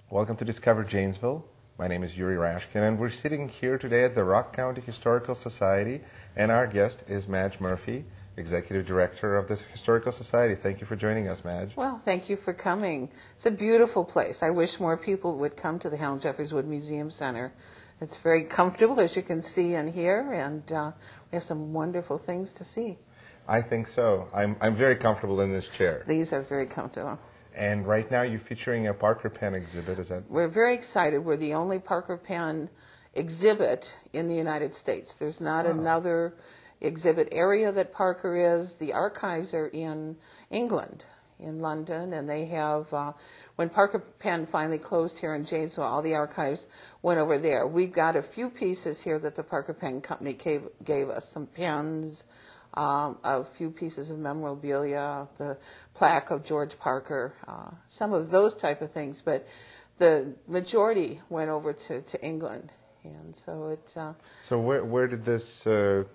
Welcome to Discover Janesville. My name is Yuri Rashkin, and we're sitting here today at the Rock County Historical Society, and our guest is Madge Murphy, Executive Director of this Historical Society. Thank you for joining us, Madge. Well, thank you for coming. It's a beautiful place. I wish more people would come to the Helen Jeffries Wood Museum Center. It's very comfortable, as you can see and hear, and we have some wonderful things to see. I think so. I'm very comfortable in this chair. These are very comfortable. And right now you're featuring a Parker Pen exhibit, is that? We're very excited. We're the only Parker Pen exhibit in the United States. There's not another exhibit area that Parker is. The archives are in England, in London, and they have, when Parker Pen finally closed here in Janesville, all the archives went over there. We've got a few pieces here that the Parker Pen Company gave us, some pens, a few pieces of memorabilia, the plaque of George Parker, some of those type of things, but the majority went over to England. And so it. So where did this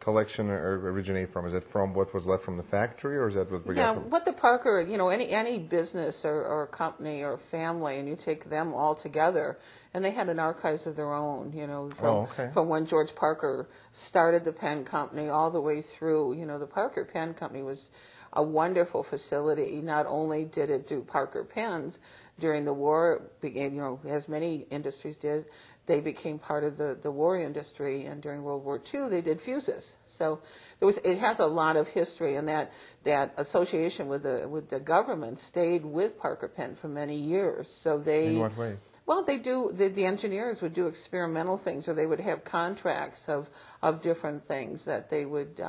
collection originate from? Is it from what was left from the factory, or is that what we got from? What the Parker, any business or company or family, and you take them all together, and they had an archives of their own, from when George Parker started the pen company all the way through. The Parker Pen Company was a wonderful facility. Not only did it do Parker pens during the war, as many industries did, they became part of the war industry, and during World War II they did fuses. So it has a lot of history, and that association with the government stayed with Parker Pen for many years. So they. In what way? Well, they do. The engineers would do experimental things, or they would have contracts of different things that they would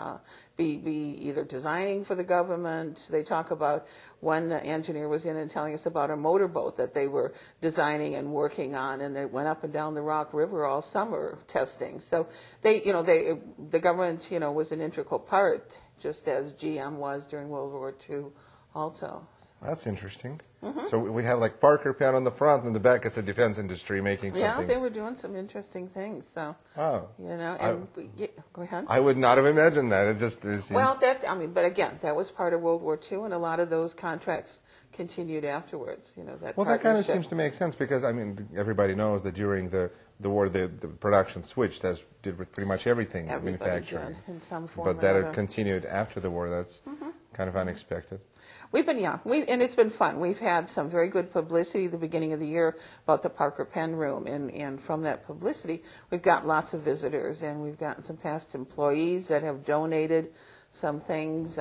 be either designing for the government. They talk about one engineer was in and telling us about a motorboat that they were designing and working on, and they went up and down the Rock River all summer testing. So the government, was an integral part, just as GM was during World War II, also. That's interesting. Mm-hmm. So we have like Parker Pen on the front, and in the back it's the defense industry making something. Yeah, they were doing some interesting things. So, go ahead. I would not have imagined that. It seems... Well, but again, that was part of World War II, and a lot of those contracts continued afterwards. That kind of seems to make sense because everybody knows that during the war the production switched, as did with pretty much everything manufacturing. Did in some form. But that it continued after the war. That's kind of unexpected. And it's been fun. We've had some very good publicity at the beginning of the year about the Parker Pen Room, and from that publicity, we've got lots of visitors, and we've gotten some past employees that have donated some things.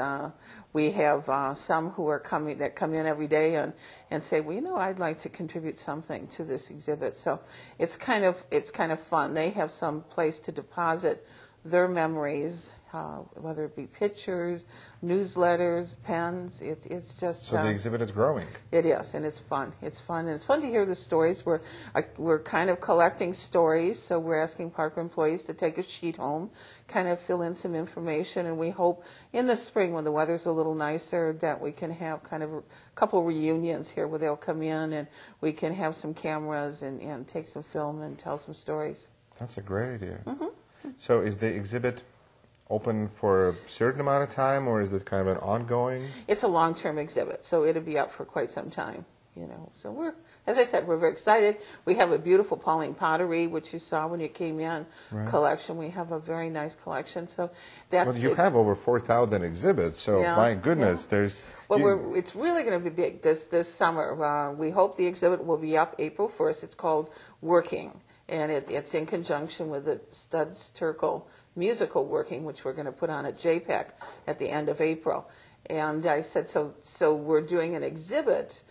We have some who are come in every day and say, well, I'd like to contribute something to this exhibit. So it's kind of fun. They have some place to deposit their memories, whether it be pictures, newsletters, pens. It's just. So the exhibit is growing. It is, and it's fun. It's fun, and it's fun to hear the stories. We're kind of collecting stories, so we're asking Parker employees to take a sheet home, kind of fill in some information, and we hope in the spring when the weather's a little nicer that we can have kind of a couple reunions here where they'll come in and we can have some cameras and take some film and tell some stories. That's a great idea. Mm-hmm. So is the exhibit open for a certain amount of time, or is it kind of an ongoing? It's a long-term exhibit, so it'll be up for quite some time. So as I said, we're very excited. We have a beautiful Pauline pottery, which you saw when you came in, collection. We have a very nice collection. So you have over 4,000 exhibits. So my goodness, there's. Well, it's really going to be big this summer. We hope the exhibit will be up April 1st. It's called Working. And it's in conjunction with the Studs Terkel musical Working, which we're going to put on at JPEC at the end of April. And I said, so we're doing an exhibit.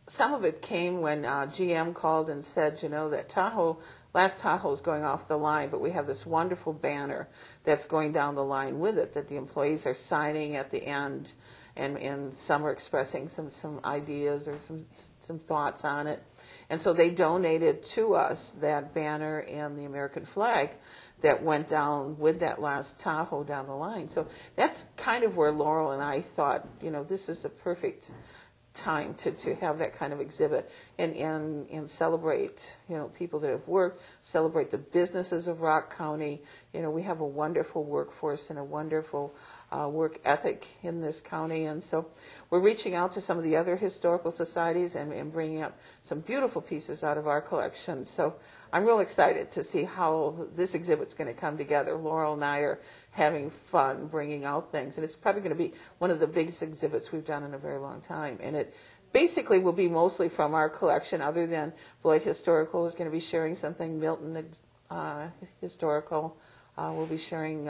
Some of it came when GM called and said, that last Tahoe is going off the line, but we have this wonderful banner that's going down the line with it that the employees are signing at the end, and some are expressing some ideas or some thoughts on it. And so they donated to us that banner and the American flag that went down with that last Tahoe down the line. So that's kind of where Laurel and I thought, this is a perfect time to have that kind of exhibit and celebrate, people that have worked, celebrate the businesses of Rock County. We have a wonderful workforce and a wonderful work ethic in this county, and so we're reaching out to some of the other historical societies and bringing up some beautiful pieces out of our collection. So I'm real excited to see how this exhibit's going to come together. Laurel and I are having fun bringing out things, and it's probably going to be one of the biggest exhibits we've done in a very long time. And it basically will be mostly from our collection, other than Beloit Historical is going to be sharing something, Milton Historical will be sharing,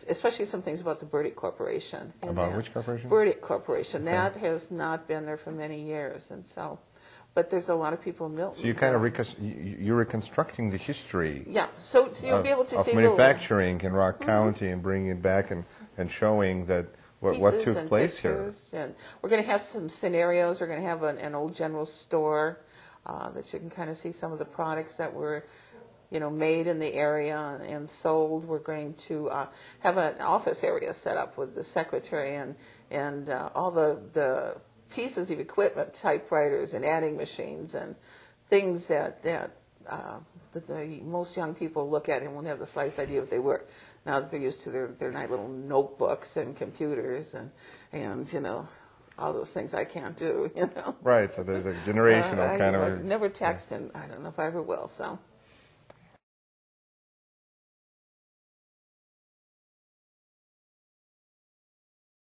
especially some things about the Burdick Corporation. About which corporation? Burdick Corporation. Okay. That has not been there for many years, and so... But there's a lot of people in Milton. So you kind of you're reconstructing the history. Yeah, so you'll be able to see manufacturing in Rock County and bringing it back and showing that what took place here. And we're going to have some scenarios. We're going to have an old general store that you can kind of see some of the products that were, made in the area and sold. We're going to have an office area set up with the secretary and all the pieces of equipment, typewriters and adding machines and things that the most young people look at and won't have the slightest idea what they were. Now that they're used to their nice little notebooks and computers and all those things I can't do, Right, so there's a generational kind of... I've never texted, and I don't know if I ever will, so...